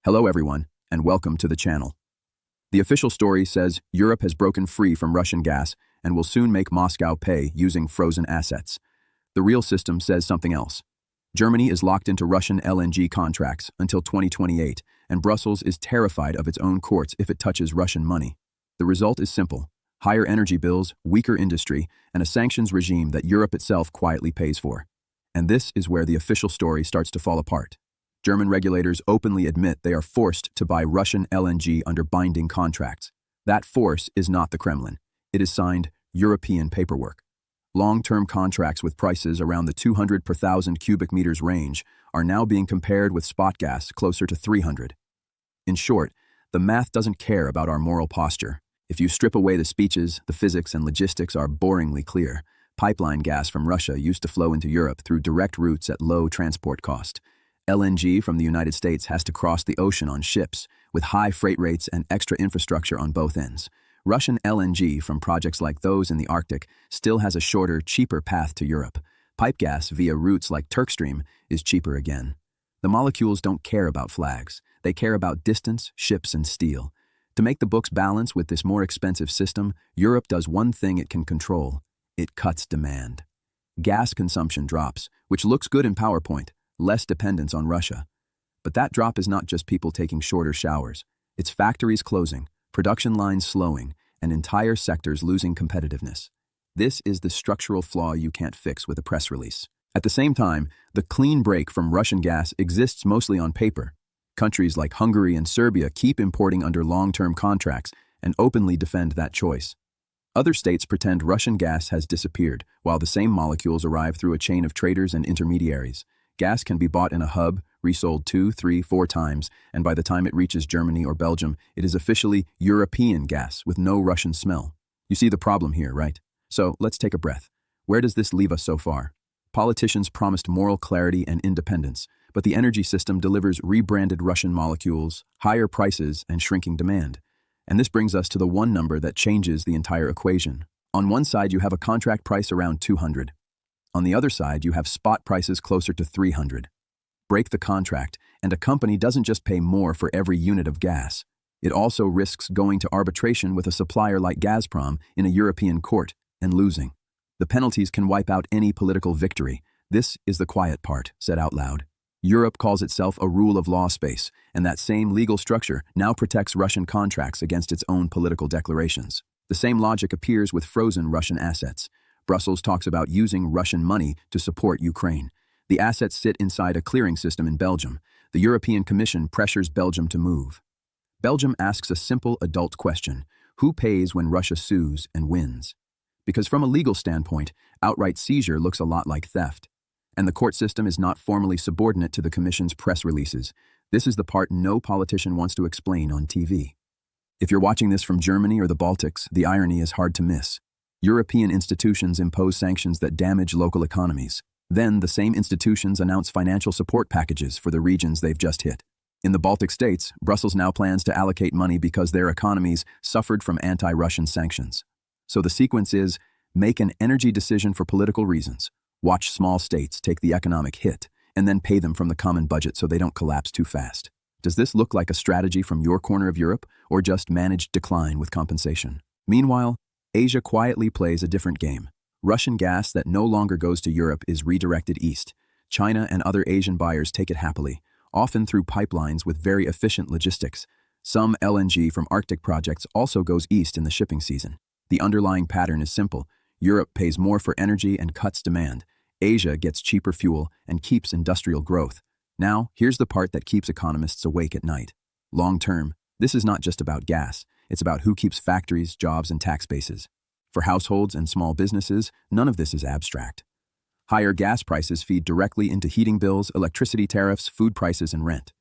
Hello everyone, and welcome to the channel. The official story says Europe has broken free from Russian gas and will soon make Moscow pay using frozen assets. The real system says something else. Germany is locked into Russian LNG contracts until 2028, and Brussels is terrified of its own courts if it touches Russian money. The result is simple: higher energy bills, weaker industry, and a sanctions regime that Europe itself quietly pays for. And this is where the official story starts to fall apart. German regulators openly admit they are forced to buy Russian LNG under binding contracts. That force is not the Kremlin. It is signed European paperwork. Long-term contracts with prices around the 200 per thousand cubic meters range are now being compared with spot gas closer to 300. In short, the math doesn't care about our moral posture. If you strip away the speeches, the physics and logistics are boringly clear. Pipeline gas from Russia used to flow into Europe through direct routes at low transport cost. LNG from the United States has to cross the ocean on ships, with high freight rates and extra infrastructure on both ends. Russian LNG from projects like those in the Arctic still has a shorter, cheaper path to Europe. Pipe gas via routes like Turkstream is cheaper again. The molecules don't care about flags. They care about distance, ships, and steel. To make the books balance with this more expensive system, Europe does one thing it can control. It cuts demand. Gas consumption drops, which looks good in PowerPoint. Less dependence on Russia. But that drop is not just people taking shorter showers. It's factories closing, production lines slowing, and entire sectors losing competitiveness. This is the structural flaw you can't fix with a press release. At the same time, the clean break from Russian gas exists mostly on paper. Countries like Hungary and Serbia keep importing under long-term contracts and openly defend that choice. Other states pretend Russian gas has disappeared, while the same molecules arrive through a chain of traders and intermediaries. Gas can be bought in a hub, resold 2, 3, 4 times, and by the time it reaches Germany or Belgium, it is officially European gas with no Russian smell. You see the problem here, right? So let's take a breath. Where does this leave us so far? Politicians promised moral clarity and independence, but the energy system delivers rebranded Russian molecules, higher prices, and shrinking demand. And this brings us to the one number that changes the entire equation. On one side, you have a contract price around 200. On the other side, you have spot prices closer to 300. Break the contract, and a company doesn't just pay more for every unit of gas. It also risks going to arbitration with a supplier like Gazprom in a European court and losing. The penalties can wipe out any political victory. This is the quiet part, said out loud. Europe calls itself a rule of law space, and that same legal structure now protects Russian contracts against its own political declarations. The same logic appears with frozen Russian assets. Brussels talks about using Russian money to support Ukraine. The assets sit inside a clearing system in Belgium. The European Commission pressures Belgium to move. Belgium asks a simple adult question: who pays when Russia sues and wins? Because from a legal standpoint, outright seizure looks a lot like theft. And the court system is not formally subordinate to the Commission's press releases. This is the part no politician wants to explain on TV. If you're watching this from Germany or the Baltics, the irony is hard to miss. European institutions impose sanctions that damage local economies. Then, the same institutions announce financial support packages for the regions they've just hit. In the Baltic states, Brussels now plans to allocate money because their economies suffered from anti-Russian sanctions. So the sequence is: make an energy decision for political reasons, watch small states take the economic hit, and then pay them from the common budget so they don't collapse too fast. Does this look like a strategy from your corner of Europe, or just managed decline with compensation? Meanwhile, Asia quietly plays a different game. Russian gas that no longer goes to Europe is redirected east. China and other Asian buyers take it happily, often through pipelines with very efficient logistics. Some LNG from Arctic projects also goes east in the shipping season. The underlying pattern is simple. Europe pays more for energy and cuts demand. Asia gets cheaper fuel and keeps industrial growth. Now, here's the part that keeps economists awake at night. Long term, this is not just about gas. It's about who keeps factories, jobs, and tax bases. For households and small businesses, none of this is abstract. Higher gas prices feed directly into heating bills, electricity tariffs, food prices, and rent.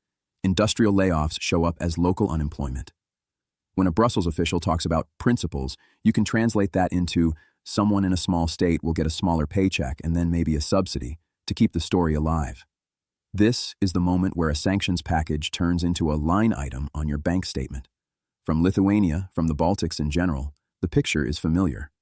Industrial layoffs show up as local unemployment. When a Brussels official talks about principles, you can translate that into someone in a small state will get a smaller paycheck and then maybe a subsidy to keep the story alive. This is the moment where a sanctions package turns into a line item on your bank statement. From Lithuania, from the Baltics in general, the picture is familiar.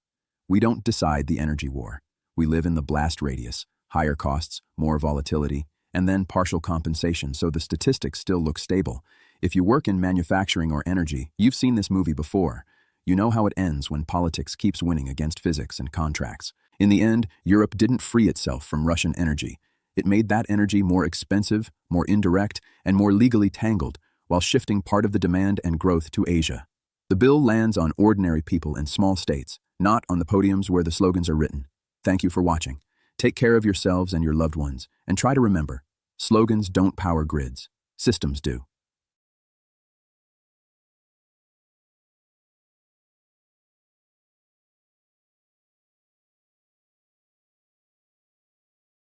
We don't decide the energy war. We live in the blast radius, higher costs, more volatility, and then partial compensation, so the statistics still look stable. If you work in manufacturing or energy, you've seen this movie before. You know how it ends when politics keeps winning against physics and contracts. In the end, Europe didn't free itself from Russian energy. It made that energy more expensive, more indirect, and more legally tangled, while shifting part of the demand and growth to Asia. The bill lands on ordinary people in small states, not on the podiums where the slogans are written. Thank you for watching. Take care of yourselves and your loved ones, and try to remember, slogans don't power grids, systems do.